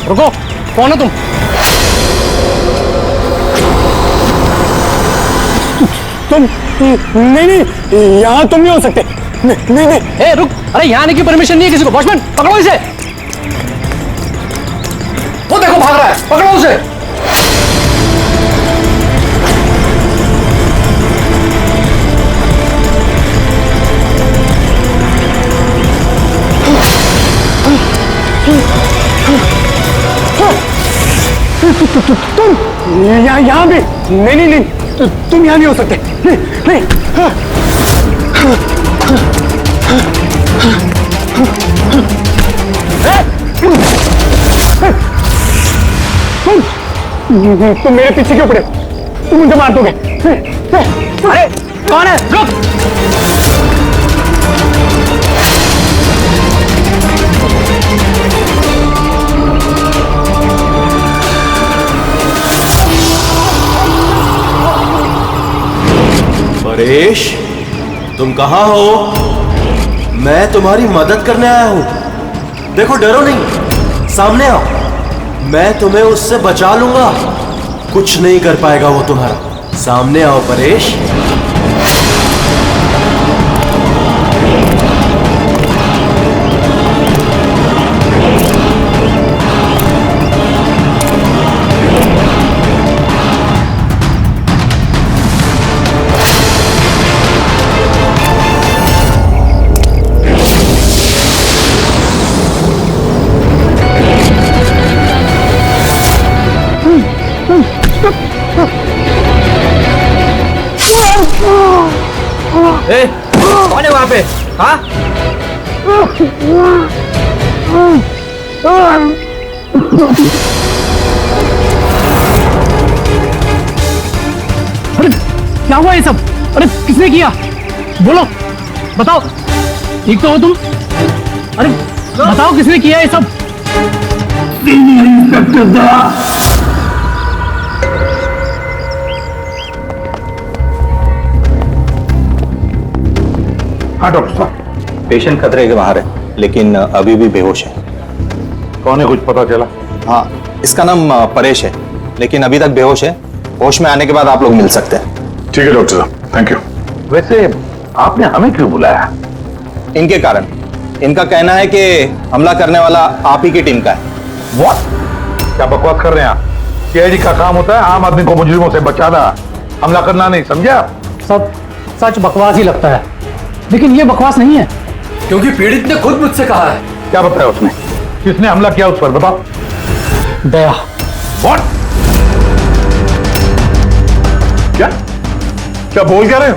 रुको, कौन हो तुम? तुम नहीं नहीं, यहाँ तुम नहीं हो सकते। नहीं नहीं, ए रुक, अरे यहाँ आने की परमिशन नहीं है किसी को। वॉचमैन पकड़ो इसे। वो देखो भाग रहा है, पकड़ो उसे। तुम यहाँ भी नहीं नहीं नहीं, तुम यहाँ नहीं हो सकते। नहीं नहीं। तुम मेरे पीछे क्यों पड़े? तुम मुझे मार दोगे। अरे कौन है? रुक। परेश, तुम कहाँ हो? मैं तुम्हारी मदद करने आया हूं। देखो, डरो नहीं, सामने आओ। मैं तुम्हें उससे बचा लूंगा। कुछ नहीं कर पाएगा वो तुम्हारा। सामने आओ परेश। ए, कौन है वहां पे? हाँ? अरे क्या हुआ ये सब? अरे किसने किया? बोलो, बताओ। ठीक तो हो तुम? अरे बताओ किसने किया ये सब? हाँ डॉक्टर साहब, पेशेंट खतरे के बाहर है, लेकिन अभी भी बेहोश है। कौन है, कुछ पता चला? हाँ, इसका नाम परेश है, लेकिन अभी तक बेहोश है। होश में आने के बाद आप लोग मिल सकते हैं। ठीक है डॉक्टर साहब, थैंक यू। वैसे आपने हमें क्यों बुलाया? इनके कारण। इनका कहना है कि हमला करने वाला आप ही की टीम का है। What? क्या बकवास कर रहे हैं आप? सीआईडी का काम होता है आम आदमी को मुजरिमों से बचाना, हमला करना नहीं, समझा? सब सच बकवास ही लगता है, लेकिन ये बकवास नहीं है, क्योंकि पीड़ित ने खुद मुझसे कहा है। क्या बताया उसने? किसने हमला किया उस पर, बताओ। दया। What? क्या क्या बोल क्या रहे हो?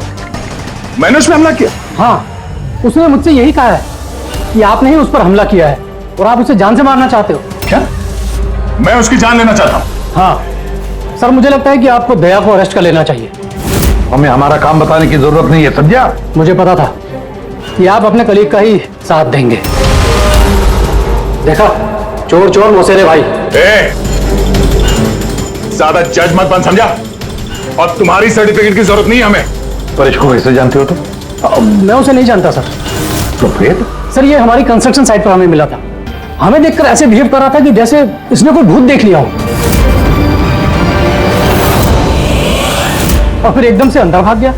मैंने उस पर हमला किया? हाँ, उसने मुझसे यही कहा है कि आपने ही उस पर हमला किया है और आप उसे जान से मारना चाहते हो। क्या? मैं उसकी जान लेना चाहता हूं? हाँ सर, मुझे लगता है कि आपको दया को अरेस्ट कर लेना चाहिए। हमें हमारा काम बताने की जरूरत नहीं है, समझा? मुझे पता था कि आप अपने कलीग का ही साथ देंगे। देखा, चोर चोर मौसेरे भाई। ज्यादा जज मत बन, समझा? और तुम्हारी सर्टिफिकेट की जरूरत नहीं है हमें। परेश को कैसे जानते हो तुम? मैं उसे नहीं जानता सर। तो फिर? सर, ये हमारी कंस्ट्रक्शन साइट पर हमें मिला था। हमें देखकर ऐसे बिहेव कर रहा था कि जैसे इसने कोई भूत देख लिया हो, और फिर एकदम से अंदर भाग गया।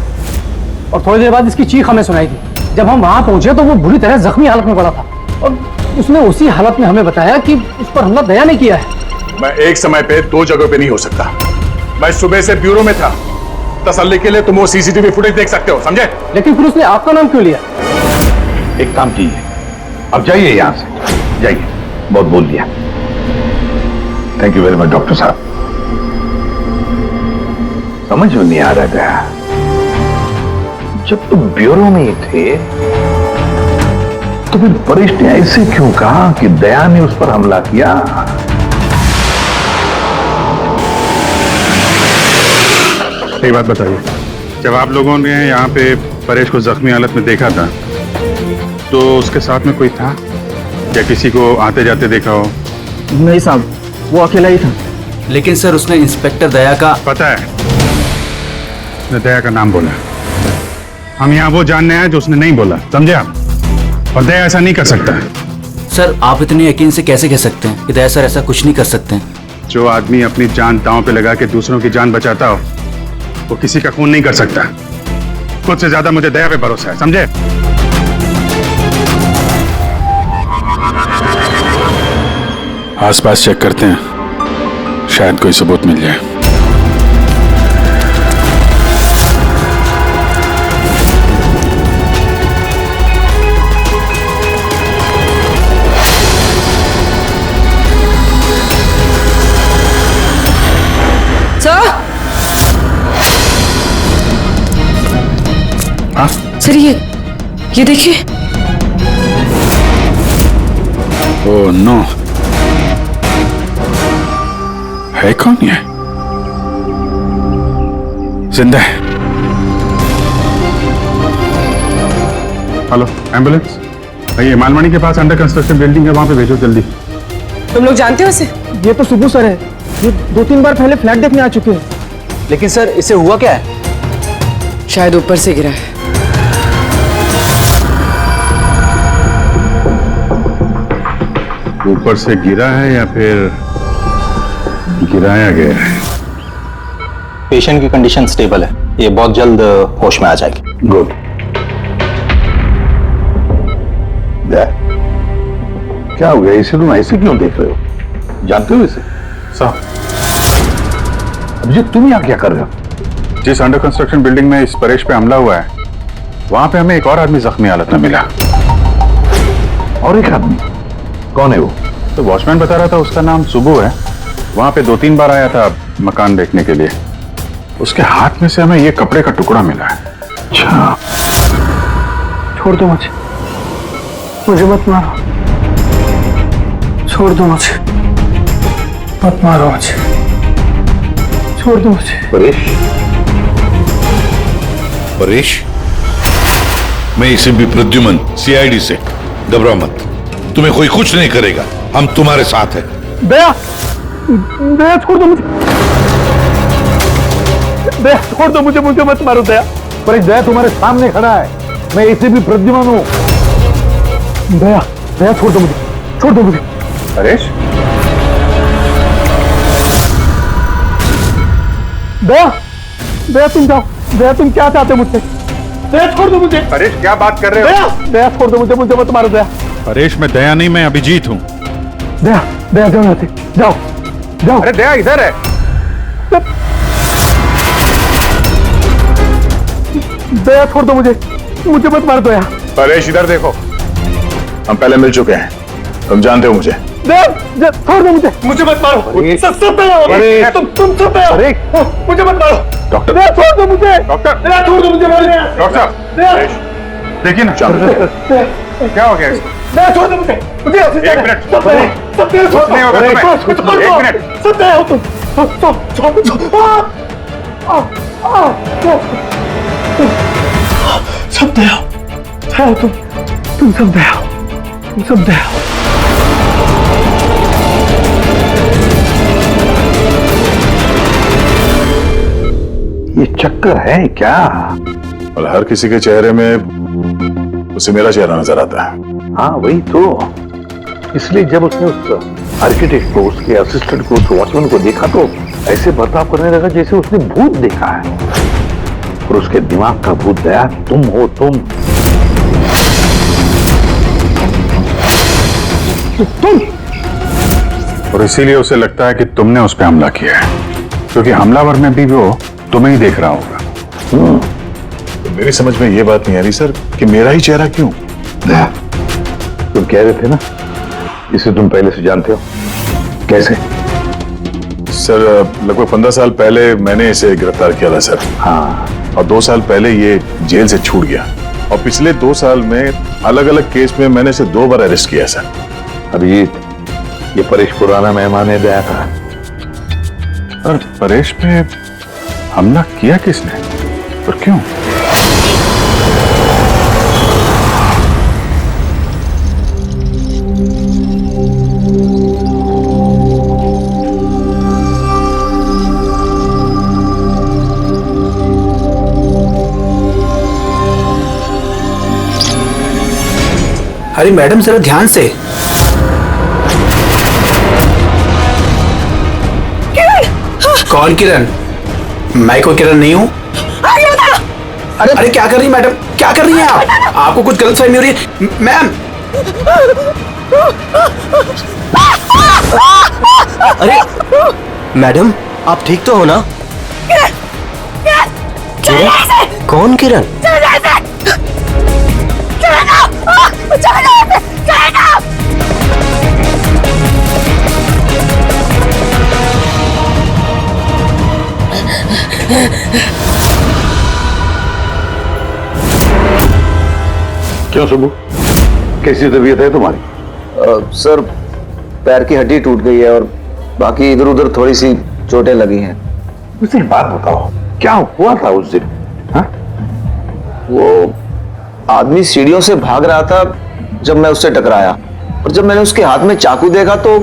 और थोड़ी देर बाद इसकी चीख हमें सुनाई दी। जब हम वहां पहुंचे तो वो बुरी तरह जख्मी हालत में पड़ा था, और उसने उसी हालत में हमें बताया कि उस पर हमला दया ने किया है। मैं एक समय पे दो जगह पे नहीं हो सकता। मैं सुबह से ब्यूरो में था। तसल्ली के लिए तुम वो सीसीटीवी फुटेज देख सकते हो, समझे? लेकिन फिर उसने आपका नाम क्यों लिया? एक काम कीजिए, अब जाइए यहां से, जाइए। बहुत बोल दिया। Thank you very much doctor साहब। समझ में नहीं आ रहा था, जब तुम ब्यूरो में ही थे तो फिर परेश ने ऐसे क्यों कहा कि दया ने उस पर हमला किया? एक बात बताइए, जब आप लोगों ने यहाँ पे परेश को जख्मी हालत में देखा था तो उसके साथ में कोई था या किसी को आते जाते देखा हो? नहीं साहब, वो अकेला ही था। लेकिन सर, उसने इंस्पेक्टर दया का पता है, उसने दया का नाम बोला। हम यहाँ वो जानने आए जो उसने नहीं बोला, समझे आप? और दया ऐसा नहीं कर सकता। सर आप इतने यकीन से कैसे कह सकते हैं कि दया सर ऐसा कुछ नहीं कर सकते हैं? जो आदमी अपनी जान दांव पे लगा के दूसरों की जान बचाता हो वो किसी का खून नहीं कर सकता। खुद से ज्यादा मुझे दया पे भरोसा है, समझे? आसपास चेक करते हैं, शायद कोई सबूत मिल जाए। सर ये देखिए। ओह नो, है कौन ये? जिंदा है। हेलो एम्बुलेंस, ये मालमणी के पास अंडर कंस्ट्रक्शन बिल्डिंग है, वहां पे भेजो जल्दी। तुम लोग जानते हो इसे? ये तो सुबह सर है, ये 2-3 बार पहले फ्लैट देखने आ चुके हैं। लेकिन सर इसे हुआ क्या है? शायद ऊपर से गिरा है। ऊपर से गिरा है या फिर गिराया गया है? पेशेंट की कंडीशन स्टेबल है, ये बहुत जल्द होश में आ जाएगी। गुड। क्या हो गया? इसे तुम ऐसे क्यों देख रहे हो? जानते हो इसे? साहब, अभिजीत तुम यहाँ क्या कर रहे हो? जिस अंडर कंस्ट्रक्शन बिल्डिंग में इस परेश पे हमला हुआ है, वहां पे हमें एक और आदमी जख्मी हालत में मिला। और एक आदमी? कौन है वो? तो वॉचमैन बता रहा था उसका नाम सुबू है, वहां पे 2-3 बार आया था मकान देखने के लिए। उसके हाथ में से हमें ये कपड़े का टुकड़ा मिला है। अच्छा, छोड़ दो मुझे मत मारो, छोड़ दो मुझे, मत मारो मुझे, छोड़ दो मुझे। परेश, परेश, मैं इसे भी प्रद्युमन सीआईडी से, घबराओ मत, तुम्हें कोई कुछ नहीं करेगा, हम तुम्हारे साथ हैं। दया, दया छोड़ दो मुझे, दया छोड़ दो मुझे, मुझे मत मारो दया। परेश दया तुम्हारे सामने खड़ा है, मैं इसे भी प्रद्युमन हूं। दया, दया छोड़ दो मुझे, छोड़ दो मुझे। परेश, दया, दया तुम जाओ, दया तुम क्या चाहते हो मुझसे? दया छोड़ दो मुझे। परेश क्या बात कर रहे हो? दया, दया छोड़ दो मुझे, मुझे मत मारो दया। परेश मैं दया नहीं, मैं अभिजीत हूं। दया, दया जाओ यहाँ से, जाओ, जाओ। अरे दया इधर है। दया छोड़ दो मुझे, मुझे मत मार दो दया। परेश इधर देखो, हम पहले मिल चुके हैं, तुम जानते हो मुझे। दया छोड़ दो मुझे, मुझे मत मारो। सब दया, तुम सब दया, मुझे मत मारो। डॉक्टर, दया छोड़ दो मुझे, डॉक्टर, दया छोड़ दो मुझे। डॉक्टर साहब, देखिए ना क्या हो गया इसको? दया छोड़ दो मुझे, मुझे एक मिनट, सब दया, सब दया छोड़ नहीं होगा तुम्हें, एक मिनट। सब दया हो तुम, सब दया हो तुम सब दया हो, तुम सब दया हो। ये चक्कर है क्या? और हर किसी के चेहरे में उसे मेरा चेहरा नजर आता है। हाँ वही तो, इसलिए जब उसने उस आर्किटेक्ट को, उसके असिस्टेंट को, उस वॉचमैन को देखा तो ऐसे बर्ताव करने लगा जैसे उसने भूत देखा है। और उसके दिमाग का भूत दया तुम हो, तुम। और इसीलिए उसे लगता है कि तुमने उस पर हमला किया है, क्योंकि हमलावर में भी वो तुम्हें ही देख रहा होगा। तो मेरी समझ में ये बात नहीं आ रही सर कि मेरा ही चेहरा क्यों? दया, तुम कह रहे थे ना इसे तुम पहले से जानते हो, कैसे? सर लगभग 15 साल पहले मैंने इसे गिरफ्तार किया था सर। हाँ, और 2 साल पहले ये जेल से छूट गया, और पिछले 2 साल में अलग अलग केस में मैंने इसे 2 बार अरेस्ट किया सर। अभिजीत, ये परेश पुराना मेहमान है दया का। और परेश पे हमला किया किसने और क्यों? अरे मैडम जरा ध्यान से। कौन किरण? मैं कोई किरण नहीं हूँ। अरे क्या कर रही मैडम, क्या कर रही हैं आप? आपको कुछ गलतफहमी हो रही है मैम। अरे मैडम, आप ठीक तो हो ना? कौन किरण? क्यों सुबह, कैसी तबीयत है तुम्हारी? सर पैर की हड्डी टूट गई है और बाकी इधर उधर थोड़ी सी चोटें लगी हैं। मुझे एक बात बताओ, क्या हुआ था उस दिन? हाँ? वो आदमी सीढ़ियों से भाग रहा था जब मैं उससे टकराया, और जब मैंने उसके हाथ में चाकू देखा तो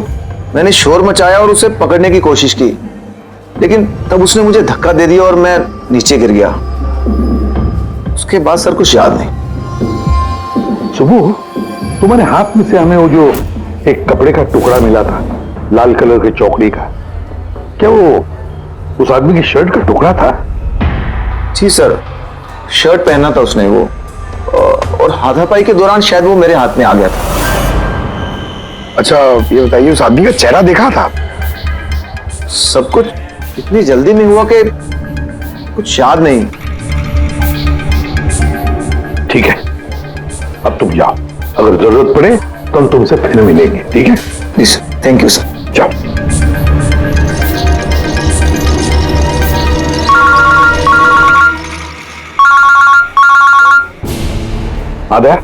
मैंने शोर मचाया और उसे पकड़ने की कोशिश की, लेकिन तब उसने मुझे धक्का दे दिया और मैं नीचे गिर गया। उसके बाद सर कुछ याद नहीं। सुबह, तुम्हारे हाथ में से हमें वो जो एक कपड़े का टुकड़ा मिला था, लाल कलर के चौकड़ी का, क्या वो उस आदमी की शर्ट का टुकड़ा था? जी सर, शर्ट पहना था उसने वो, और हाथापाई के दौरान शायद वो मेरे हाथ में आ गया था। अच्छा ये बताइए, उस आदमी का चेहरा देखा था? सब कुछ इतनी जल्दी में हुआ कि कुछ याद नहीं। ठीक है, अब तुम जाओ, अगर जरूरत पड़े तो हम तुमसे फिर मिलेंगे, ठीक है? जी सर, थैंक यू सर। जाओ। आदया,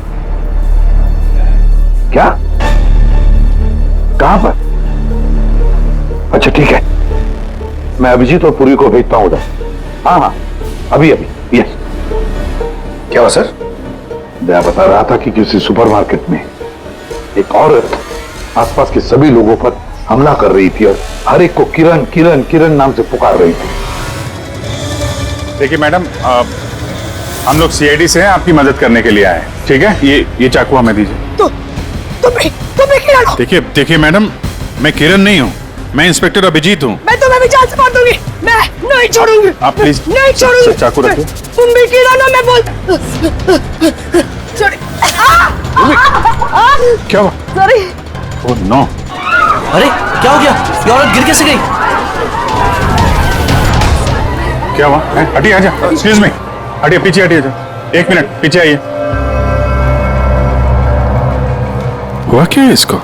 क्या? कहां पर? अच्छा ठीक है, मैं अभिजीत और पुरी को भेजता हूं उधर। हाँ हाँ, अभी अभी। यस। क्या हुआ सर? मैं बता रहा था कि किसी सुपरमार्केट में एक औरत आसपास के सभी लोगों पर हमला कर रही थी और हर एक को किरण किरण किरण नाम से पुकार रही थी। देखिए मैडम, हम लोग सीआईडी से हैं, आपकी मदद करने के लिए आए हैं, ठीक है? ये चाकू हमें दीजिए। तुम्हें किरण हो? देखिए मैडम, मैं किरण नहीं हूँ, मैं इंस्पेक्टर अभिजीत हूँ। मैं तुम्हें भी जान से मार दूंगी। मैं नहीं छोड़ूंगी। आप प्लीज नहीं छोड़ूंगी। चाकू रखिए। तुम भी किरण हो, मैं बोलता। सॉरी। क्या हुआ? सॉरी। Oh no. अरे क्या हो गया? ये औरत गिर कैसे गई? क्या हुआ? हटिए, आजा। एक्सक्यूज मी, हटिए, पीछे हटिए। एक मिनट पीछे आइए। हुआ क्या है इसको?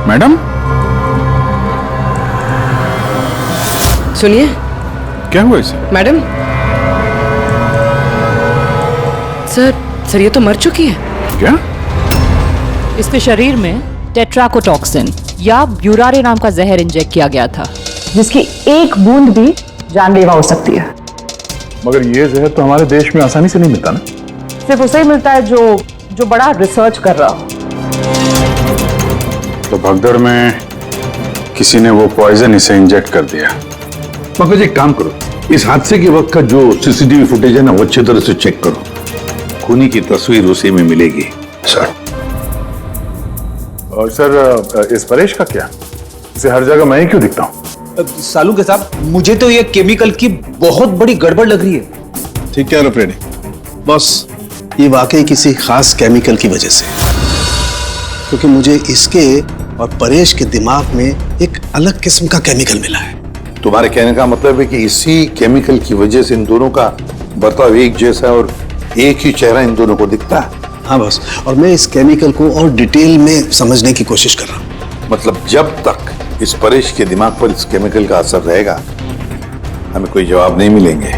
मैडम सुनिए। क्या हुआ इसे? मैडम, सर ये तो मर चुकी है। क्या? इसके शरीर में टेट्राकोटॉक्सिन या ब्यूरारे नाम का जहर इंजेक्ट किया गया था, जिसकी एक बूंद भी जानलेवा हो सकती है। मगर ये जहर तो हमारे देश में आसानी से नहीं मिलता ना? सिर्फ उसे ही मिलता है जो बड़ा रिसर्च कर रहा हो। तो भगदड़ में किसी ने वो पॉइजन इसे इंजेक्ट कर दिया। मगर एक काम करो, इस हादसे के वक्त का जो सीसीटीवी फुटेज है ना, वो अच्छी तरह से चेक करो। खूनी की तस्वीर उसी में मिलेगी सर। और सर इस परेश का क्या? इसे हर जगह मैं ही क्यों दिखता हूँ? सालू के साहब, मुझे तो ये केमिकल की बहुत बड़ी गड़बड़ लग रही है। ठीक कह रहे प्रेणी बॉस, ये वाकई किसी खास केमिकल की वजह से, क्योंकि मुझे इसके और परेश के दिमाग में एक अलग किस्म का केमिकल मिला है। तुम्हारे कहने का मतलब है कि इसी केमिकल की वजह से इन दोनों का बर्ताव एक जैसा और एक ही चेहरा इन दोनों को दिखता है। हाँ बॉस, और मैं इस केमिकल को और डिटेल में समझने की कोशिश कर रहा हूँ। मतलब जब तक इस परेश के दिमाग पर इस केमिकल का असर रहेगा, हमें कोई जवाब नहीं मिलेंगे।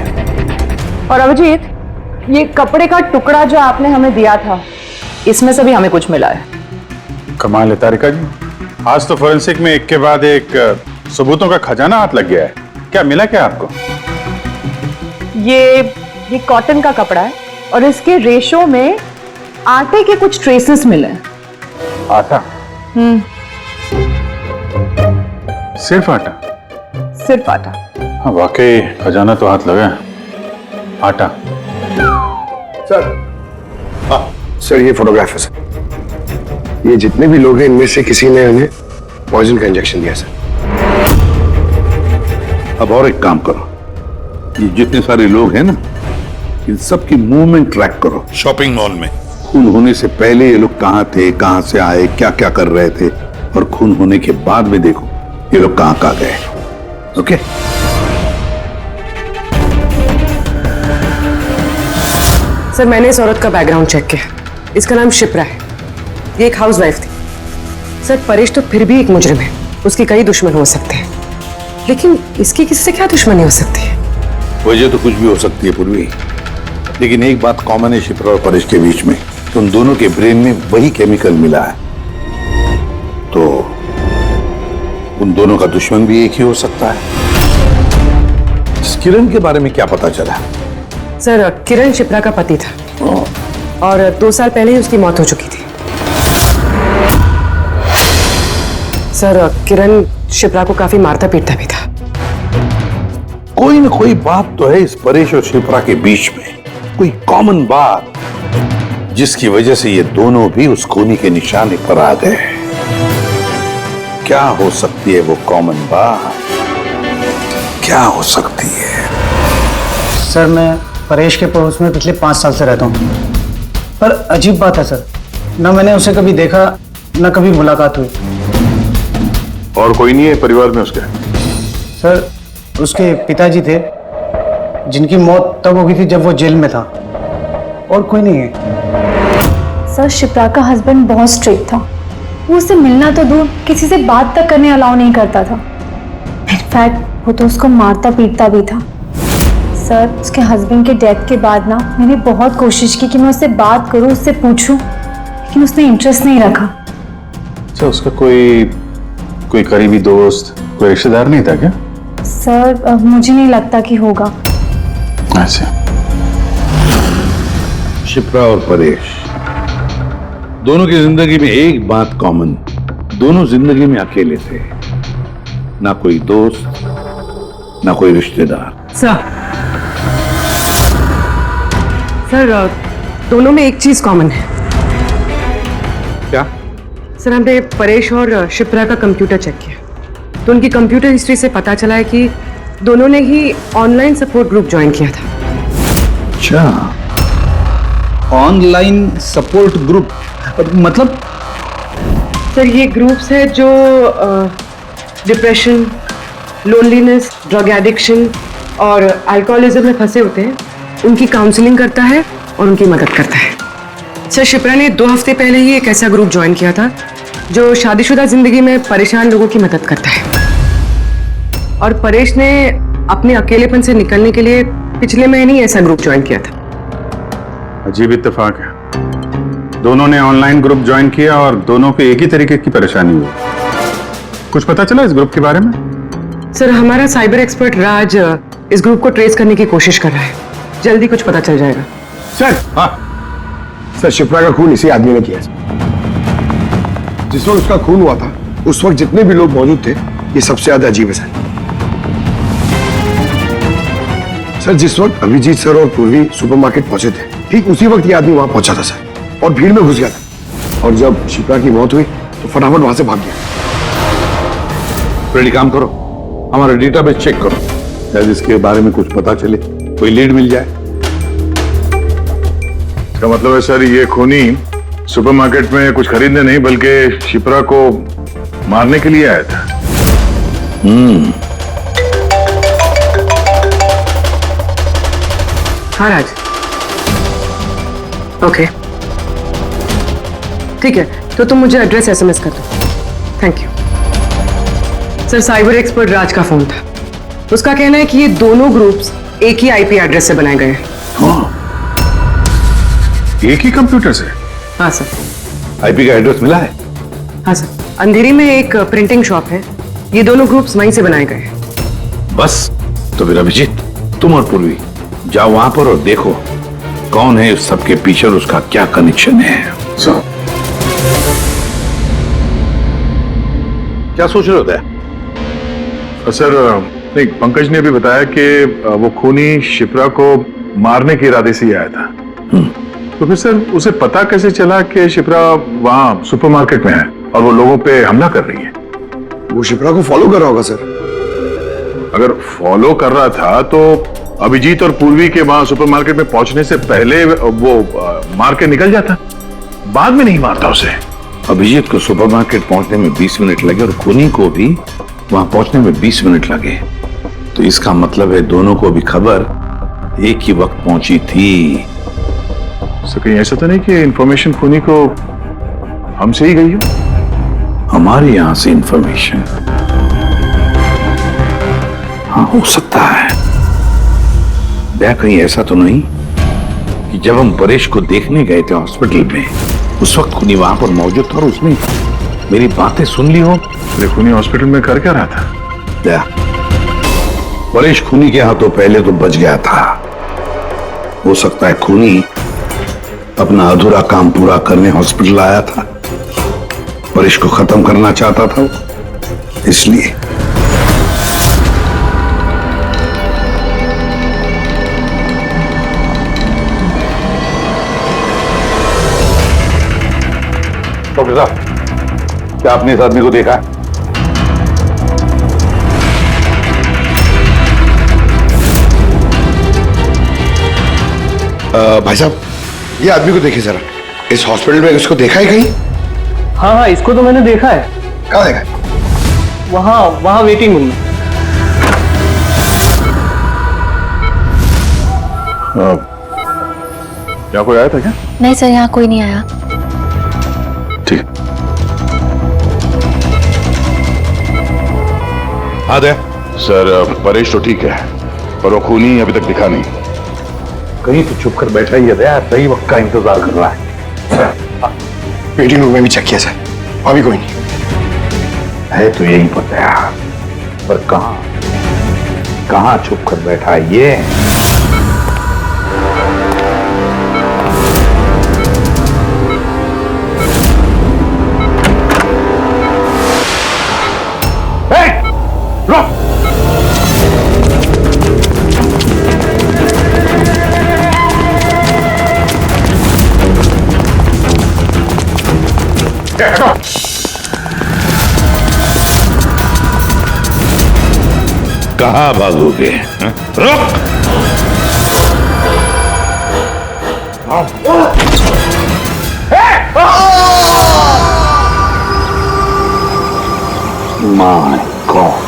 और अभिजीत, ये कपड़े का टुकड़ा जो आपने हमें दिया था, इसमें से भी हमें कुछ मिला है। कमाल है तारिका जी, आज तो फोरेंसिक में एक के बाद एक सबूतों का खजाना हाथ लग गया है। क्या मिला क्या आपको? ये कॉटन का कपड़ा है और इसके रेशों में आटे के कुछ ट्रेसेस मिले। आटा? सिर्फ आटा? सिर्फ आटा। हाँ वाकई खजाना तो हाथ लगा है। आटा। सर ये फोटोग्राफ है सर। ये जितने भी लोग हैं इनमें से किसी ने उन्हें पॉइजन का इंजेक्शन दिया सर। अब और एक काम करो, ये जितने सारे लोग हैं ना, इन सबकी मूवमेंट ट्रैक करो। शॉपिंग मॉल में खून होने से पहले ये लोग कहाँ थे, कहाँ से आए, क्या क्या कर रहे थे, और खून होने के बाद में देखो ये लोग कहाँ कहाँ गए। ओके? सर मैंने इस औरत का बैकग्राउंड चेक किया, इसका नाम शिप्रा है, ये एक हाउसवाइफ थी। सर परेश तो फिर भी एक मुजरिम है, उसके कई दुश्मन हो सकते हैं, लेकिन इसकी किससे क्या दुश्मनी हो सकती है? वजह तो कुछ भी हो सकती है पूर्वी, लेकिन एक बात कॉमन है शिप्रा और परेश के बीच में, तो उन दोनों के ब्रेन में वही केमिकल मिला है, तो उन दोनों का दुश्मन भी एक ही हो सकता है। इस किरण के बारे में क्या पता चला? सर किरण शिप्रा का पति था और 2 साल पहले ही उसकी मौत हो चुकी थी। सर किरण शिप्रा को काफी मारता पीटता भी था। कोई ना कोई बात तो है इस परेश और शिप्रा के बीच में, कोई कॉमन बात, जिसकी वजह से ये दोनों भी उस खूनी के निशाने पर आ गए। क्या हो सकती है वो कॉमन बात? क्या हो सकती है? सर मैं परेश के पड़ोस में पिछले 5 साल से रहता हूँ, पर अजीब बात है सर, ना मैंने उसे कभी देखा, ना कभी मुलाकात हुई। और कोई नहीं है परिवार में उसके? सर उसके पिताजी थे, जिनकी मौत तब हो गई थी जब वो जेल में था, और कोई नहीं है। सर शिप्रा का हस्बैंड बहुत स्ट्रिक्ट था, वो उससे मिलना तो दूर किसी से बात तक करने अलाउ नहीं करता था। इनफैक्ट वो तो उसको मारता पीटता भी था। सर उसके हस्बैंड के डेथ के बाद ना मैंने बहुत कोशिश की कि मैं उससे बात करूं, उससे पूछूं, लेकिन उसने इंटरेस्ट नहीं रखा। अच्छा, उसका कोई करीबी दोस्त, कोई रिश्तेदार नहीं था क्या? सर मुझे नहीं लगता कि होगा। अच्छा। शिप्रा और परेश दोनों की जिंदगी में एक बात कॉमन, दोनों जिंदगी में अकेले थे, ना कोई दोस्त ना कोई रिश्तेदार। सर दोनों में एक चीज कॉमन है। क्या? सर हमने परेश और शिप्रा का कंप्यूटर चेक किया, तो उनकी कंप्यूटर हिस्ट्री से पता चला है कि दोनों ने ही ऑनलाइन सपोर्ट ग्रुप ज्वाइन किया था। अच्छा, ऑनलाइन सपोर्ट ग्रुप मतलब? सर ये ग्रुप्स है जो डिप्रेशन, लोनलीनेस, ड्रग एडिक्शन और अल्कोहलिज्म में फंसे होते हैं, उनकी काउंसलिंग करता है और उनकी मदद करता है। सर शिप्रा ने 2 हफ्ते पहले ही एक ऐसा ग्रुप ज्वाइन किया था जो शादीशुदा जिंदगी में परेशान लोगों की मदद करता है, और परेश ने अपने अकेलेपन से निकलने के लिए पिछले महीने ही ऐसा ग्रुप ज्वाइन किया था। अजीब इत्तेफाक है, दोनों ने ऑनलाइन ग्रुप ज्वाइन किया और दोनों को एक ही तरीके की परेशानी हुई। कुछ पता चला इस ग्रुप के बारे में? सर हमारा साइबर एक्सपर्ट राज इस ग्रुप को ट्रेस करने की कोशिश कर रहा है, जल्दी कुछ पता चल जाएगा। सर सर शिप्रा का खून इसी आदमी ने किया। जिस वक्त उसका खून हुआ था उस वक्त जितने भी लोग मौजूद थे, ये सबसे ज्यादा अजीब है सर। जिस वक्त अभिजीत सर और पूर्वी सुपरमार्केट पहुंचे थे, ठीक उसी वक्त ये आदमी वहां पहुंचा था सर, और भीड़ में घुस गया था, और जब शिप्रा की मौत हुई तो फटाफट वहां से भाग गया। पहले काम करो, हमारा डेटाबेस चेक करो, शायद इसके बारे में कुछ पता चले, कोई लीड मिल जाए। इसका मतलब है सर ये खूनी सुपरमार्केट में कुछ खरीदने नहीं बल्कि शिप्रा को मारने के लिए आया था। हाँ राज, ओके ठीक है, तो तुम मुझे एड्रेस एसएमएस कर दो। Thank you sir. Cyber expert Raj का फोन था, उसका कहना है कि ये दोनों ग्रुप्स एक ही आईपी एड्रेस से बनाए गए हैं। एक ही कंप्यूटर से? हाँ सर। आईपी का एड्रेस मिला है? हाँ सर, अंधेरी में एक प्रिंटिंग शॉप है, ये दोनों ग्रुप्स वहीं से बनाए गए हैं। बस, तो फिर अभिजीत तुम और पूर्वी जाओ वहां पर और देखो कौन है उस सबके पीछे और उसका क्या कनेक्शन है। सर क्या सोच रहे होते हैं? सर नहीं, पंकज ने भी बताया कि वो खूनी शिप्रा को मारने के इरादे से ही आया था। तो फिर सर उसे पता कैसे चला कि शिप्रा वहां सुपरमार्केट में है और वो लोगों पे हमला कर रही है? वो शिप्रा को फॉलो कर रहा होगा सर। अगर फॉलो कर रहा था तो अभिजीत और पूर्वी के वहां सुपरमार्केट में पहुंचने से पहले वो मार के निकल जाता, बाद में नहीं मारता उसे। अभिजीत को सुपरमार्केट पहुंचने में 20 मिनट लगे और खूनी को भी वहां पहुंचने में 20 मिनट लगे, तो इसका मतलब है दोनों को भी खबर एक ही वक्त पहुंची थी। तो कहीं ऐसा तो नहीं कि इंफॉर्मेशन खूनी को हमसे ही गई हो? हमारे यहां से इंफॉर्मेशन? हाँ, हो सकता है। क्या कहीं ऐसा तो नहीं कि जब हम परेश को देखने गए थे हॉस्पिटल में, उस वक्त खूनी वहां पर मौजूद था और उसने मेरी बातें सुन ली हो? अरे खूनी हॉस्पिटल में कर क्या रहा था? क्या परेश खूनी के हाथों पहले तो बच गया था, हो सकता है खूनी अपना अधूरा काम पूरा करने हॉस्पिटल आया था, परेश को खत्म करना चाहता था इसलिए। डॉक्टर साहब, क्या आपने इस आदमी को देखा है? भाई साहब, ये आदमी को देखिए जरा, इस हॉस्पिटल में इसको देखा है कहीं? हाँ हाँ, इसको तो मैंने देखा है। कहाँ देखा है? वहाँ वेटिंग रूम में। क्या कोई आया था क्या? नहीं सर, यहाँ कोई नहीं आया। ठीक। हाँ दे सर, परेश तो ठीक है पर वो खूनी अभी तक दिखा नहीं। कहीं तो छुप कर बैठा ही है दया, सही वक्त का इंतजार कर रहा है। वेटिंग रूम में भी चेक किया सर, अभी कोई नहीं है। तो यही पता है, पर कहाँ छुप कर बैठा है ये? कहाँ भागोगे? रुक! My God!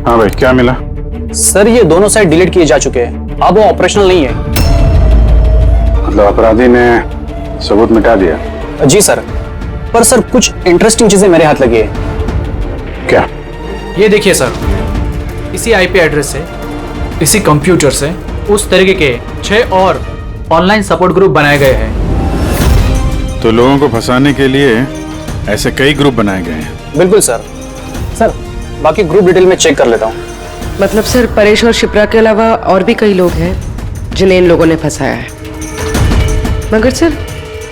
हाँ भाई, क्या मिला? सर, ये दोनों साइड डिलीट किए जा चुके हैं, अब वो ऑपरेशनल नहीं है। मतलब अपराधी ने सबूत मिटा दिया? जी सर, पर सर कुछ इंटरेस्टिंग चीजें मेरे हाथ लगी है। क्या? ये देखिए सर, इसी आईपी एड्रेस से, इसी कंप्यूटर से उस तरीके के 6 और ऑनलाइन सपोर्ट ग्रुप बनाए गए हैं। तो लोगों को फंसाने के लिए ऐसे कई ग्रुप बनाए गए हैं? बिल्कुल सर। सर, बाकी ग्रुप डिटेल में चेक कर लेता हूँ। मतलब सर, परेश और शिप्रा के अलावा और भी कई लोग हैं जिन्हें इन लोगों ने फंसाया है। मगर सर,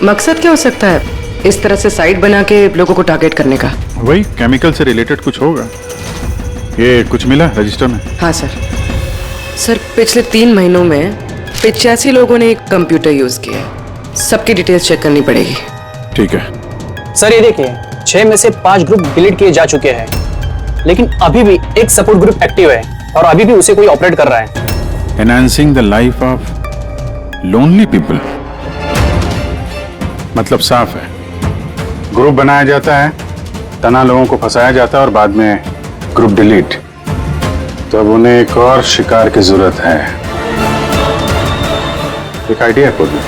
मकसद क्या हो सकता है इस तरह से साइट बना के लोगों को टारगेट करने का? वही केमिकल से रिलेटेड कुछ होगा। ये कुछ मिला रजिस्टर में? हाँ सर। सर, पिछले 3 महीनों में 85 लोगों ने एक कंप्यूटर यूज किया है। सबकी डिटेल्स चेक करनी पड़ेगी। ठीक है सर, ये देखिए, 6 में से 5 ग्रुप डिलीट किए जा चुके हैं, लेकिन अभी भी एक सपोर्ट ग्रुप एक्टिव है और अभी भी उसे कोई ऑपरेट कर रहा है। Enhancing the life of lonely people, मतलब साफ है, ग्रुप बनाया जाता है, तना लोगों को फंसाया जाता है और बाद में ग्रुप डिलीट। तब उन्हें एक और शिकार की जरूरत है। एक आइडिया है खुद में।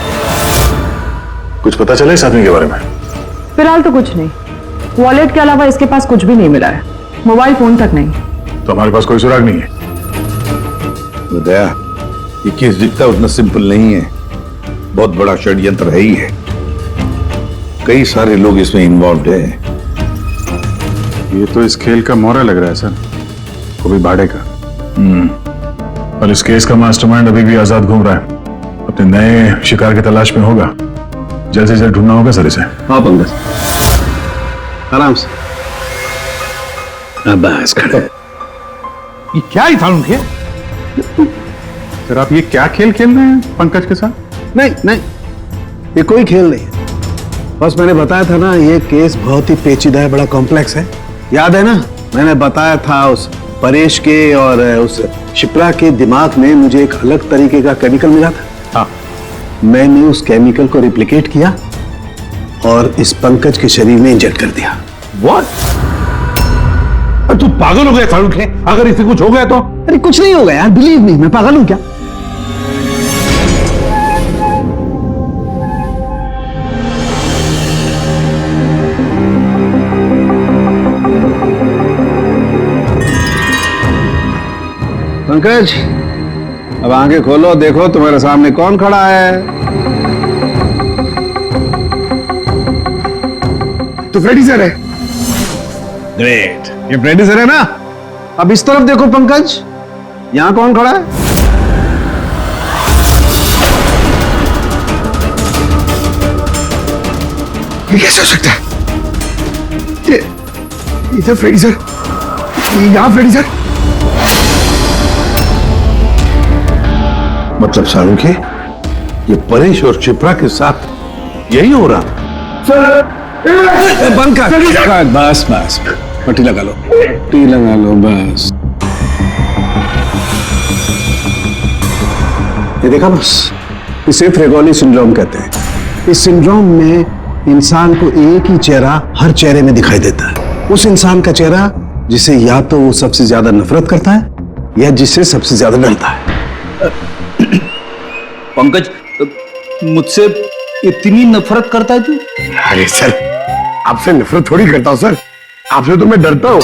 कुछ पता चला इस आदमी के बारे में? फिलहाल तो कुछ नहीं। वॉलेट के अलावा इसके पास कुछ भी नहीं मिला है, मोबाइल फोन तक नहीं। तो हमारे पास कोई सुराग नहीं है। दया, ये केस दिखता उतना सिंपल नहीं है, बहुत बड़ा षड्यंत्र है ही है। कई सारे लोग इसमें इन्वॉल्व है। ये तो इस खेल का मोहरा लग रहा है सर, वो भी भाड़े का। और इस केस का मास्टरमाइंड अभी भी आजाद घूम रहा है, अपने नए शिकार की तलाश में होगा। जल्द से जल्द ढूंढना होगा सर इसे। हाँ पंकज, आराम से। बस खड़े। ये क्या ही था उनके? सर, आप ये क्या खेल खेल रहे हैं पंकज के साथ? नहीं नहीं, ये कोई खेल नहीं है। बस मैंने बताया था ना, ये केस बहुत ही पेचीदा है, बड़ा कॉम्प्लेक्स है। याद है ना मैंने बताया था उस परेश के और उस शिप्रा के दिमाग में मुझे एक अलग तरीके का केमिकल मिला था। हाँ, मैंने उस केमिकल को रिप्लिकेट किया और इस पंकज के शरीर में इंजेक्ट कर दिया। What? तू पागल हो गया फारूक है? अगर इसे कुछ हो गया तो? अरे कुछ नहीं होगा यार, बिलीव मी, मैं पागल हूं क्या? पंकज, अब आंखें खोलो, देखो तुम्हारे सामने कौन खड़ा है। तो फ्रेडी सर है। ग्रेट, ये फ्रेडी सर है ना? अब इस तरफ देखो पंकज, यहां कौन खड़ा है? ये कैसे हो सकता है? ये इधर फ्रेडी सर, यहाँ फ्रेडी सर। मतलब शाहरुख है, ये परेश और शिप्रा के साथ यही हो रहा? बंद कर। बस बस, पट्टी लगा लो, पट्टी लगा लो बस। ये देखा बस, इसे फ्रेगोली सिंड्रोम कहते हैं। इस सिंड्रोम में इंसान को एक ही चेहरा हर चेहरे में दिखाई देता है। उस इंसान का चेहरा जिसे या तो वो सबसे ज्यादा नफरत करता है या जिससे सबसे ज्यादा डरता है। पंकज, मुझसे इतनी नफरत करता है तू? अरे सर, आपसे नफरत थोड़ी करता हूं सर, आपसे तो मैं डरता हूं।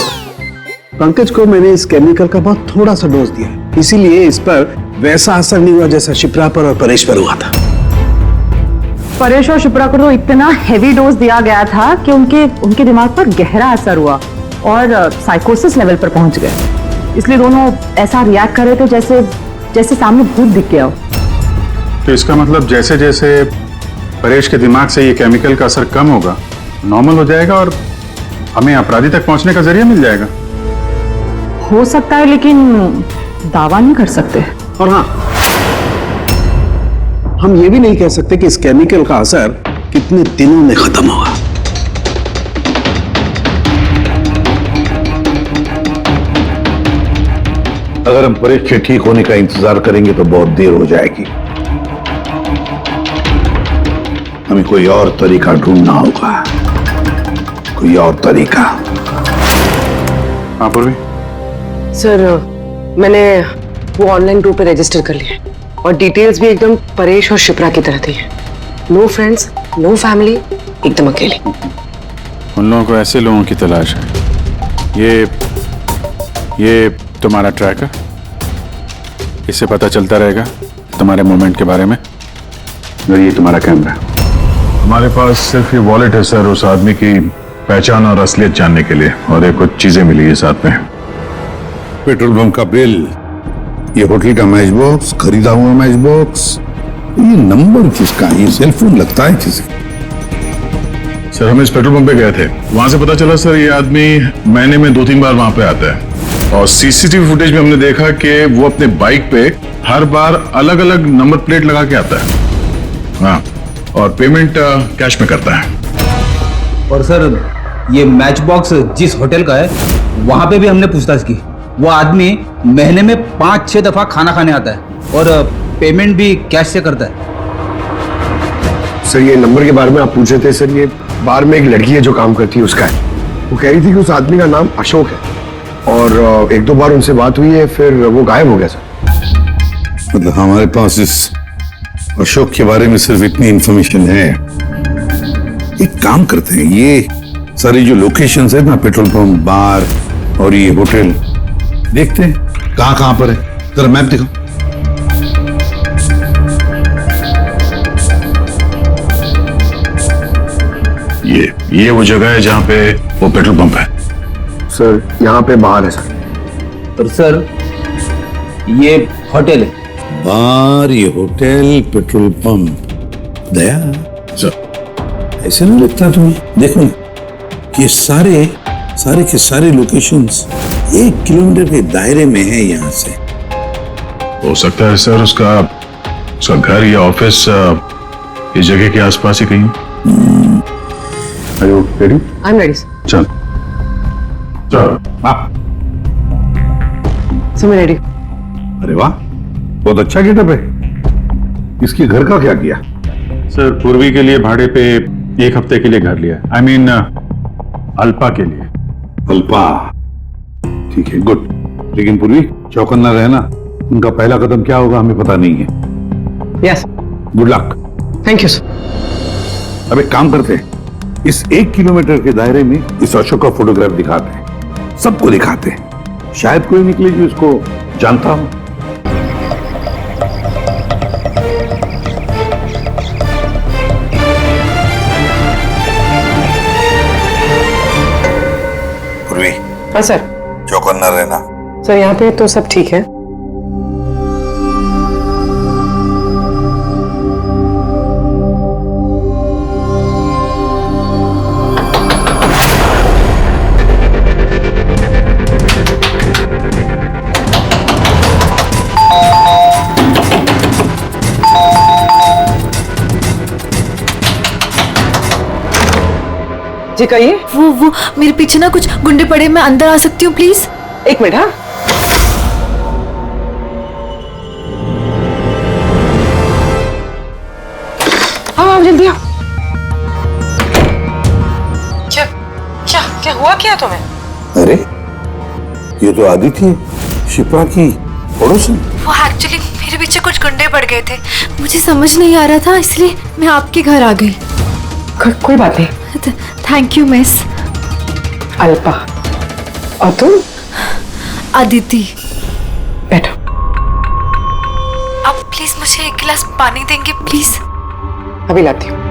पंकज को मैंने इस केमिकल का बहुत थोड़ा सा डोज दिया, इसीलिए इस पर वैसा असर नहीं हुआ जैसा शिप्रा पर और परेश पर हुआ था। परेश और शिप्रा को तो इतना हेवी डोज दिया गया था कि उनके दिमाग पर गहरा असर हुआ और साइकोसिस लेवल पर पहुंच गए। इसलिए दोनों ऐसा रिएक्ट कर रहे थे जैसे सामने भूत दिख गया हो। तो इसका मतलब जैसे जैसे परेश के दिमाग से ये केमिकल का असर कम होगा, नॉर्मल हो जाएगा और हमें अपराधी तक पहुंचने का जरिया मिल जाएगा। हो सकता है, लेकिन दावा नहीं कर सकते। और हाँ, हम ये भी नहीं कह सकते कि इस केमिकल का असर कितने दिनों में खत्म होगा। अगर हम परेश के ठीक होने का इंतजार करेंगे तो बहुत देर हो जाएगी। हमें कोई और तरीका ढूंढना होगा, कोई और तरीका। हाँ पूर्वी। सर, मैंने वो ऑनलाइन ग्रुप पे रजिस्टर कर लिया और डिटेल्स भी एकदम परेश और शिप्रा की तरह थी। नो फ्रेंड्स, नो फैमिली, एकदम अकेले। उन लोगों को ऐसे लोगों की तलाश है। ये तुम्हारा ट्रैक है, इससे पता चलता रहेगा तुम्हारे मूवमेंट के बारे में। और ये तुम्हारा कैमरा है। हमारे पास सिर्फ ये वॉलेट है सर, उस आदमी की पहचान और असलियत जानने के लिए, और ये कुछ चीजें मिली है साथ में। पेट्रोल पंप का बिल, ये होटल का मैच बॉक्स, खरीदा हुआ मैच बॉक्स, ये नंबर किसका है? ये सेलफोन लगता है किसी? सर, हम इस पेट्रोल पंप पे गए थे, वहां से पता चला सर ये आदमी महीने में 2-3 बार वहां पे आता है। और सीसीटीवी फुटेज में हमने देखा कि वो अपने बाइक पे हर बार अलग अलग नंबर प्लेट लगा के आता है। हाँ, और पेमेंट कैश में करता है। और सर, ये मैच बॉक्स जिस होटल का है वहां पे भी हमने पूछताछ की। वो आदमी महीने में 5-6 दफा खाना खाने आता है और पेमेंट भी कैश से करता है। सर, ये नंबर के बारे में आप पूछ रहे थे सर, ये बार में एक लड़की है जो काम करती है, उसका है। वो कह रही थी कि उस आदमी का नाम अशोक है और 1-2 बार उनसे बात हुई है, फिर वो गायब हो गया सर। मतलब हमारे पास इस अशोक के बारे में सिर्फ इतनी इंफॉर्मेशन है। एक काम करते हैं, ये सारी जो लोकेशंस है ना, पेट्रोल पंप, बार और ये होटल, देखते हैं कहां पर है। जरा मैप दिखाओ। ये वो जगह है जहां पे वो पेट्रोल पंप है। सर, यहाँ पे बाहर है सर। और सर, ये होटल है। बार, ये होटल, पेट्रोल पंप। दया सर, ऐसे नहीं लगता तुम्हें? देखो ना कि सारे के सारे लोकेशंस 1 किलोमीटर के दायरे में है यहाँ से। हो सकता है सर उसका घर या ऑफिस इस जगह के आसपास ही कहीं। Are you ready? I'm ready, sir. चल। हाँ समय रेडी। अरे वाह, बहुत अच्छा गेटअप है। इसके घर का क्या किया? सर पूर्वी के लिए भाड़े पे 1 हफ्ते के लिए घर लिया। आई मीन अल्पा के लिए। अल्पा, ठीक है, गुड। लेकिन पूर्वी, चौकन्ना रहना, उनका पहला कदम क्या होगा हमें पता नहीं है। Yes, good luck. Thank you sir. अब एक काम करते हैं, इस 1 किलोमीटर के दायरे में इस अशोक का फोटोग्राफ दिखाते हैं, सबको दिखाते हैं, शायद कोई निकले जो इसको जानता हो। पूर्वी, हाँ सर। चौकन्ना रहना। सर यहाँ पे तो सब ठीक है। जी कहिए। वो मेरे पीछे ना कुछ गुंडे पड़े, मैं अंदर आ सकती हूँ प्लीज? 1 मिनट। हाँ हाँ आप जल्दी आओ। क्या क्या क्या हुआ क्या तुम्हें? अरे ये तो आदिति है, शिप्रा की पड़ोसन। वो एक्चुअली मेरे पीछे कुछ गुंडे पड़ गए थे, मुझे समझ नहीं आ रहा था, इसलिए मैं आपके घर आ गई। कोई बात नहीं। Thank you miss. अल्पा, और तुम? अदिति। बैठो। आप प्लीज मुझे 1 गिलास पानी देंगे प्लीज? अभी लाती हूँ।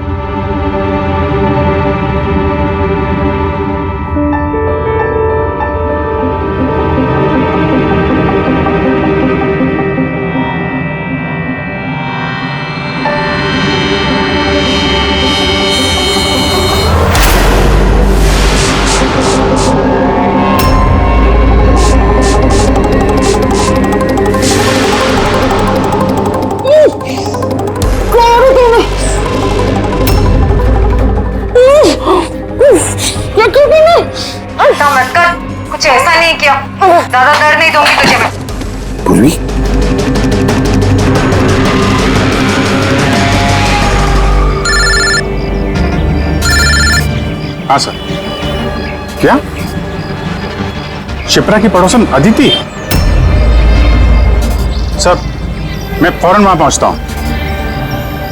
कुछ ऐसा नहीं किया, ज्यादा दर्द नहीं दूंगी तुझे मैं। पूर्वी, हाँ सर। क्या शिप्रा की पड़ोसन अदिति? सर मैं फौरन वहां पहुंचता हूं।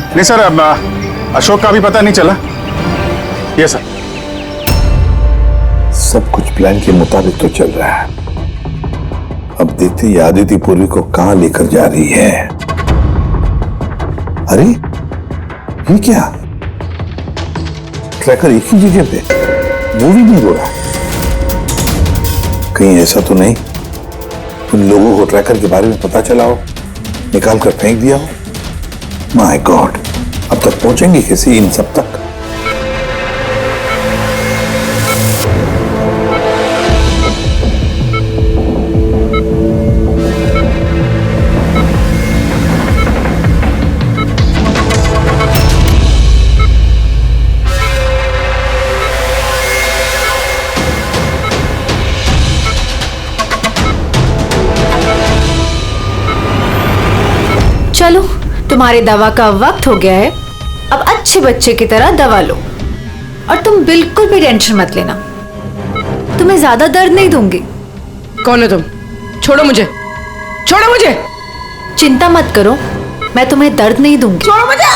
नहीं सर, अब अशोक का भी पता नहीं चला। ये सर। सब कुछ प्लान के मुताबिक तो चल रहा है। अब देखते हैं आदिति पूर्वी को कहां लेकर जा रही है। अरे ये क्या, ट्रैकर एक ही जगह पे मूवी नहीं हो रहा। कहीं ऐसा तो नहीं उन लोगों को ट्रैकर के बारे में पता चला हो, निकाल कर फेंक दिया हो। माय गॉड, अब तक पहुंचेंगे कैसे इन सब तक? चलो, तुम्हारे दवा का वक्त हो गया है, अब अच्छे बच्चे की तरह दवा लो। और तुम बिल्कुल भी टेंशन मत लेना, तुम्हें ज्यादा दर्द नहीं दूंगी। कौन है तुम? छोड़ो मुझे, छोड़ो मुझे। चिंता मत करो, मैं तुम्हें दर्द नहीं दूंगी। छोड़ो मुझे।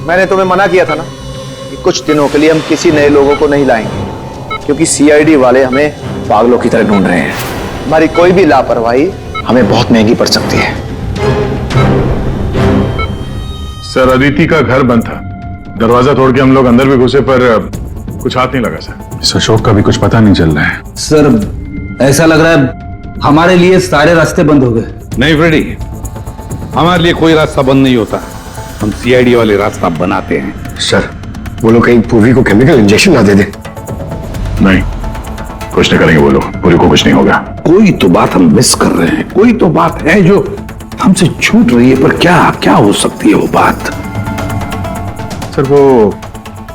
मैंने तुम्हें मना किया था ना कि कुछ दिनों के लिए हम किसी नए लोगों को नहीं लाएंगे, क्योंकि सीआईडी वाले हमें पागलों की तरह ढूंढ रहे हैं। हमारी कोई भी लापरवाही हमें बहुत महंगी पड़ सकती है। सर अदिति का घर बंद था, दरवाजा तोड़ के हम लोग अंदर भी घुसे पर कुछ हाथ नहीं लगा सर। इस अशोक का भी कुछ पता नहीं चल रहा है। सर ऐसा लग रहा है हमारे लिए सारे रास्ते बंद हो गए। नहीं फ्रेडी, हमारे लिए कोई रास्ता बंद नहीं होता, हम सीआईडी वाले रास्ता बनाते हैं। सर वो लोग कहीं पूर्वी को केमिकल इंजेक्शन ना दे दे। नहीं, कुछ नहीं करेंगे वो लोग, पूरी को कुछ नहीं होगा। कोई तो बात हम मिस कर रहे हैं, कोई तो बात है जो हमसे छूट रही है, पर क्या क्या हो सकती है वो बात? सर वो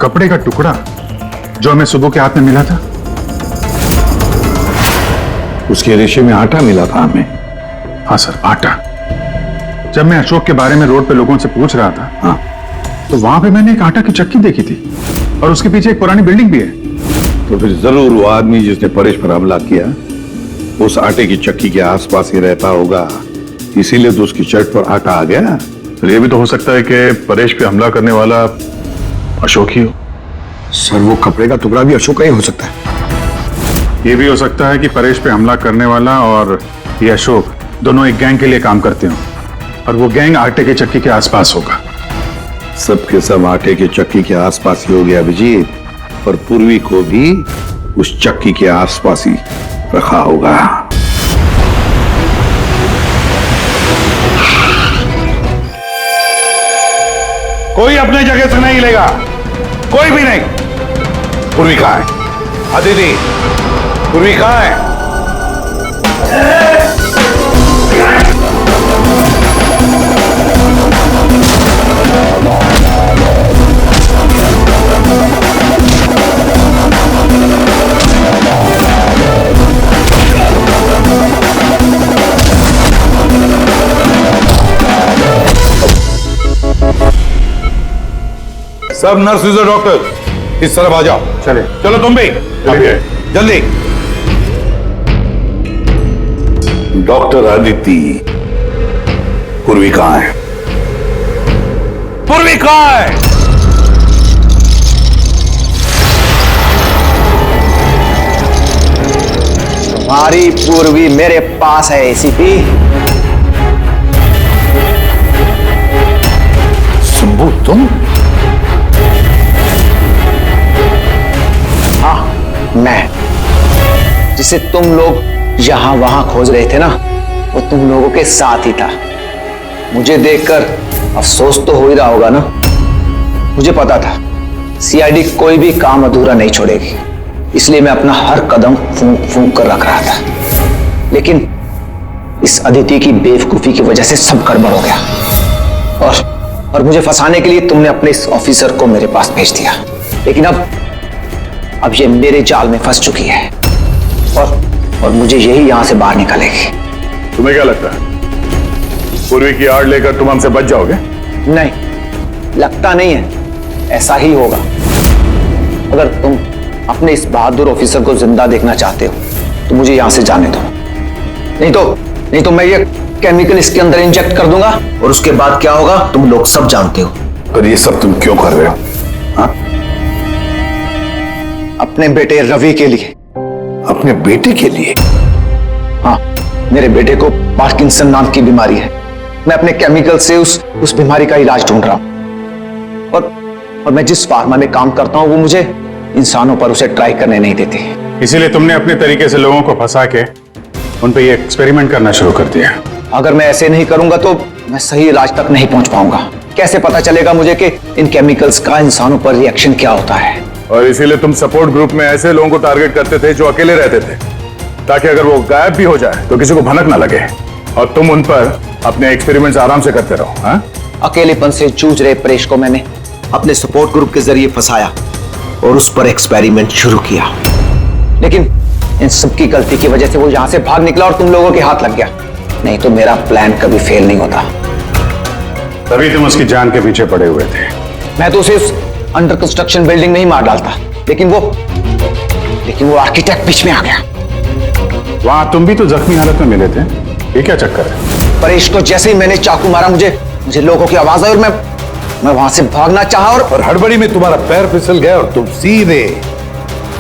कपड़े का टुकड़ा जो हमें सुबह के हाथ में मिला था, उसके रेशे में आटा मिला था हमें। हाँ सर, आटा। जब मैं अशोक के बारे में रोड पे लोगों से पूछ रहा था, हाँ, तो वहां पे मैंने एक आटा की चक्की देखी थी और उसके पीछे एक पुरानी बिल्डिंग भी है। तो फिर जरूर वो आदमी जिसने परेश पर हमला किया उस आटे की चक्की के आसपास ही रहता होगा, इसीलिए तो उसकी शर्ट पर आटा आ गया। तो ये भी तो हो सकता है कि परेश पे हमला करने वाला अशोक ही हो। सर वो कपड़े का टुकड़ा भी अशोक का ही हो सकता है। ये भी हो सकता है कि परेश पे हमला करने वाला और ये अशोक दोनों एक गैंग के लिए काम करते हो और वो गैंग आटे के चक्की के आसपास होगा। सबके सब आटे के चक्की के आसपास ही हो गया अभिजीत, पर पूर्वी को भी उस चक्की के आसपास ही रखा होगा। कोई अपने जगह से नहीं लेगा, कोई भी नहीं। पूर्वी कहाँ है? अदिति, पूर्वी कहाँ है? सब नर्सेज और डॉक्टर इस तरफ आ जाओ। चले, चलो तुम भी जल्दी। डॉक्टर अदिति, पूर्वी कहाँ है? पूर्वी कहाँ है? तुम्हारी पूर्वी मेरे पास है एसीपी। शंभू तुम? हाँ, मैं जिसे तुम लोग यहां वहां खोज रहे थे ना, वो तुम लोगों के साथ ही था। मुझे देखकर अफसोस तो हो ही रहा होगा ना। मुझे पता था सीआईडी कोई भी काम अधूरा नहीं छोड़ेगी, इसलिए मैं अपना हर कदम फूंक फूंक कर रख रहा था। लेकिन इस अदिति की बेवकूफी की वजह से सब गड़बड़ हो गया और मुझे फंसाने के लिए तुमने अपने इस ऑफिसर को मेरे पास भेज दिया। लेकिन अब ये मेरे जाल में फंस चुकी है और मुझे यही यहां से बाहर निकालेगी। तुम्हें क्या लगता है पूर्वी की आड़ लेकर तुम हमसे बच जाओगे? नहीं, लगता नहीं है, ऐसा ही होगा। अगर तुम अपने इस बहादुर ऑफिसर को जिंदा देखना चाहते हो तो मुझे यहां से जाने दो, नहीं तो मैं ये केमिकल इसके अंदर इंजेक्ट कर दूंगा और उसके बाद क्या होगा तुम लोग सब जानते हो। और ये सब तुम क्यों कर रहे हो? हाँ? अपने बेटे रवि के लिए। अपने बेटे के लिए? हाँ, मेरे बेटे को पार्किंसन नाम की बीमारी है। मैं अपने केमिकल से उस बीमारी का इलाज ढूंढ रहा हूं और मैं जिस फार्मा में काम करता हूं वो मुझे इंसानों पर उसे ट्राई करने नहीं देती। इसीलिए तुमने अपने तरीके से लोगों को फंसा के उन पे ये एक्सपेरिमेंट करना शुरू कर दिया। अगर मैं ऐसे नहीं करूंगा तो मैं सही इलाज तक नहीं पहुंच पाऊंगा। कैसे पता चलेगा मुझे कि इन केमिकल्स का इंसानों पर रिएक्शन क्या होता है? और इसीलिए तुम सपोर्ट ग्रुप में ऐसे लोगों को टारगेट करते थे जो अकेले रहते थे, ताकि अगर वो गायब भी हो जाए तो किसी को भनक ना लगे और तुम उन पर अपने एक्सपेरिमेंट्स आराम से करते रहो। हाँ? अकेलेपन से जूझ रहे परेश को मैंने अपने सपोर्ट ग्रुप के जरिए फंसाया और उस पर एक्सपेरिमेंट शुरू किया। लेकिन इन सबकी गलती की वजह से वो यहां से भाग निकला और तुम लोगों के हाथ लग गया। नहीं तो मेरा प्लान कभी फेल नहीं होता। तभी तुम उसकी जान के पीछे पड़े हुए थे। मैं तो उसे उस अंडर कंस्ट्रक्शन बिल्डिंग में ही मार डालता, लेकिन वो आर्किटेक्ट बीच में आ गया। वहां तुम भी तो जख्मी हालत में मिले थे, ये क्या चक्कर है? परेश को जैसे ही मैंने चाकू मारा मुझे लोगों की आवाज आई और मैं वहां से भागना चाहा और हड़बड़ी में तुम्हारा पैर फिसल गया और तुम सीधे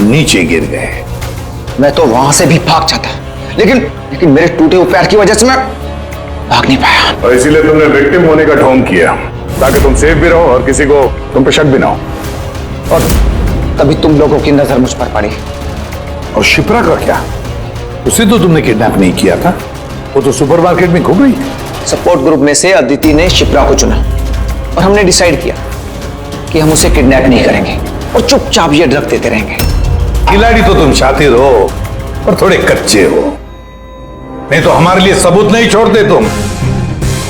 नीचे गिर गए। मैं तो वहां से भी भाग जाता, लेकिन मेरे टूटे हुए पैर की वजह से मैं भाग नहीं पाया। और इसीलिए तुमने विक्टिम होने का ढोंग किया, ताकि तुम सेफ भी रहो और किसी को तुम पे शक भी ना हो। और तभी तुम लोगों की नजर मुझ पर पड़ी। और शिप्रा का क्या? उसे तो तुमने किडनैप नहीं किया था, वो तो सुपरमार्केट में घूम रही थी। सपोर्ट ग्रुप में से अदिति ने शिप्रा को चुना और हमने डिसाइड किया कि हम उसे किडनैप नहीं करेंगे और चुपचाप ये ड्रग देते रहेंगे। खिलाड़ी तो तुम शातिर हो और थोड़े कच्चे हो, नहीं तो हमारे लिए सबूत नहीं छोड़ते तुम।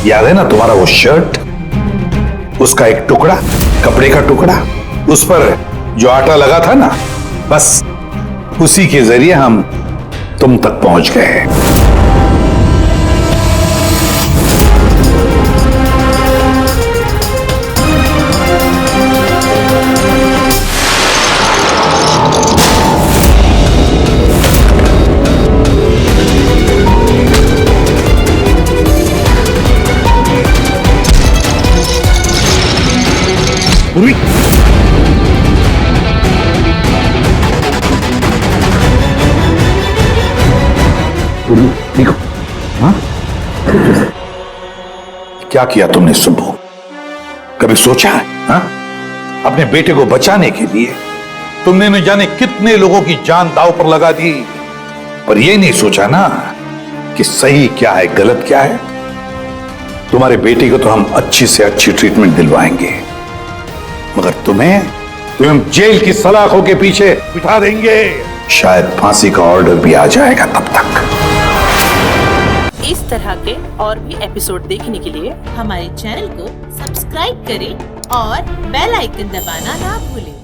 याद है ना तुम्हारा वो शर्ट, उसका एक टुकड़ा, कपड़े का टुकड़ा, उस पर जो आटा लगा था ना, बस उसी के जरिए हम तुम तक पहुंच गए। पूर्वी, देखो, हाँ? क्या किया तुमने सुब्बू? कभी सोचा है? हाँ? अपने बेटे को बचाने के लिए तुमने न जाने कितने लोगों की जान दांव पर लगा दी, पर यह नहीं सोचा ना कि सही क्या है, गलत क्या है। तुम्हारे बेटे को तो हम अच्छी से अच्छी ट्रीटमेंट दिलवाएंगे, मगर तुम्हें जेल की सलाखों के पीछे बिठा देंगे। शायद फांसी का ऑर्डर भी आ जाएगा तब तक। इस तरह के और भी एपिसोड देखने के लिए हमारे चैनल को सब्सक्राइब करें और बेल आइकन दबाना ना भूलें।